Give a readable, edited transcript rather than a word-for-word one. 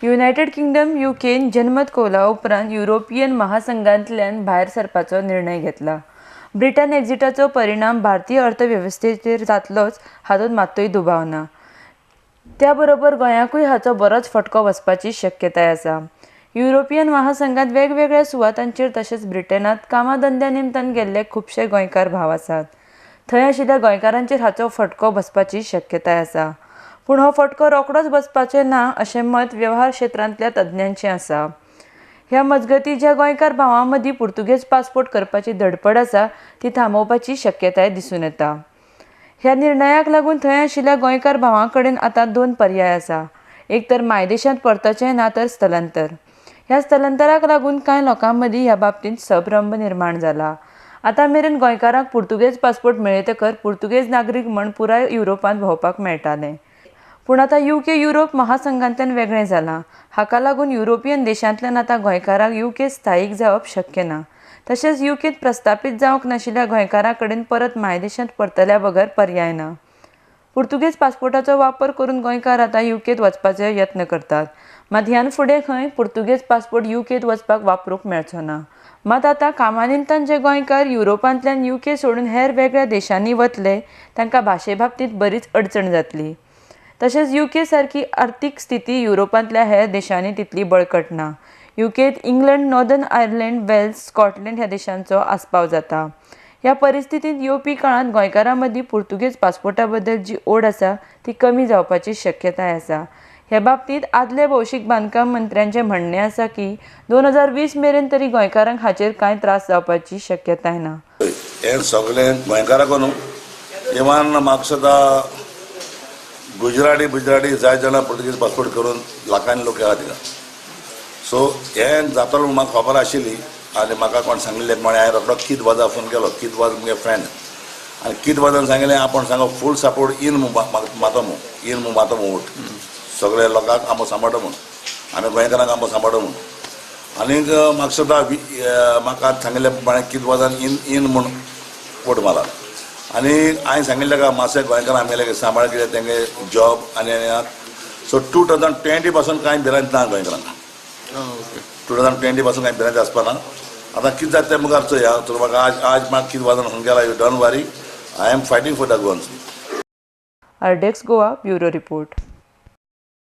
United kingdom Yukon जनमत कौला उपरांत European महासंघांतल्यान भायर सरपाचो निर्णय घेतला. ब्रिटन एक्झिटाचो परिणाम भारतीय अर्थवेवस्थेचेर जातलोच हातूंत मात्तूय दुबाव ना. त्या बरोबर गोंयाकूय हाचो बरोच फटको वचपाची शक्यताय आसा. युरोपियन महासंघांत वेगवेगळ्या सुवातांचेर तशेंच ब्रिटनांत कामाधंद्या निमतान गेल्ले खुबशे गोंयकार भाव आसात. थंय आशिल्ल्या गोंयकारांचेर हाचो फटको बसपाची शक्यताय आसा. पूण हो फटको रोखडोच बसपाचें ना अशें मत वेव्हार क्षेत्रांतल्या तज्ञांचें आसा. ह्या मजगतीं ज्या गोंयकार भावां मदीं पुर्तुगेज पासपोर्ट करपाची धडपड आसा ती थांबोवपाची शक्यताय दिसून येता. ह्या निर्णयाक लागून थंय आशिल्ल्या गोंयकार भावां कडेन आतां 2 पर्याय आसा. एक तर मायदेशांत परतचें ना तर स्थलांतर. ह्या स्थलांतराक लागून कांय लोकां मदीं ह्या बाबतींत संभ्रम निर्माण जाला. आतां मेरेन गोंयकारांक पुर्तुगेज पासपोर्ट मेळयतकर पुर्तुगेज नागरीक म्हण पुराय युरोपांत भोंवपाक मेळटालें. पूण आतां यूके युरोप महासंघांतल्यान वेगळें जालां. हाका लागून युरोपियन देशांतल्यान आतां गोंयकारांक यूके स्थायीक जावप शक्य ना. तशेंच यूकेत प्रस्थापीत जावंक नाशिल्ल्या गोंयकारां कडेन परत मायदेशांत परतल्या बगर पर्याय ना. पुर्तुगेज पासपोर्टाचो वापर करून गोंयकार आतां यूकेत वचपाचे यत्न करतात. मात ह्यान फुडें खंय पुर्तुगेज पासपोर्ट यूकेत वचपाक वापरूंक मेळचो ना. मात आतां कामा निमतान जे गोंयकार युरोपांतल्यान यूके सोडून हेर वेगळ्या देशांनी वतले तांकां भाशे बाबतींत बरीच अडचण जातली. तशेंच यूके सारकी आर्थीक स्थिती युरोपांतल्या हेर देशांनी तितली बळकट ना. यूकेत England, Northern Ireland, Wales, Scotland ह्या देशांचो आस्पाव जाता. ह्या परिस्थितींत येवपी काळांत गोंयकारां मदीं पुर्तुगेज पासपोर्टा बद्दल जी ओड आसा ती कमी जावपाची शक्यताय आसा. ह्या बाबतींत आदले भौशीक बांदकाम मंत्र्यांचें म्हणणें आसा की 2020 मेरेन तरी गोंयकारांक हाचेर कांय त्रास जावपाची शक्यताय ना. हे सगळे गोंयकारांक न्हू, इवन म्हाका सुद्दां गुजराती जाय जाल्यार पुर्तुगेज पासपोर्ट करून लाखांनी लोक येतात थिंगा. सो हें जातलो म्हूण म्हाका खबर आशिल्ली आनी म्हाका कोण सांगिल्लें म्हणे हांवें रोखडो कित वाजा फोन केलो. कित वाज म्हगे फ्रेंड आनी कित वाजान सांगिल्लें आपण सांगो फूल सपोर्ट इन मातो म्हूण सगळे लोकांक आमो सांबाळटा म्हूण आमी गोंयकारांक आमो सांबाळटा म्हूण. आनीक म्हाका सुद्दां म्हाका सांगिल्लें म्हळ्यार कित वाजान इन म्हूण वोट मारला. आनी हांवें सांगिल्लें का मातशें गोंयकारां आमगेले सांबाळ कितें तेंगे जॉब आनी सो 2020 पासून कांय भिरांत ना गोंयकारांक. 2020 पासून कांय भिरांत आसपाना. आतां कितें जाता तें मुखार चोया. तर म्हाका आज म्हाका कितें वाजान फोन केला, you don't worry, I am fighting for the Goans. आर्डेक्स गोवा ब्युरो रिपोर्ट.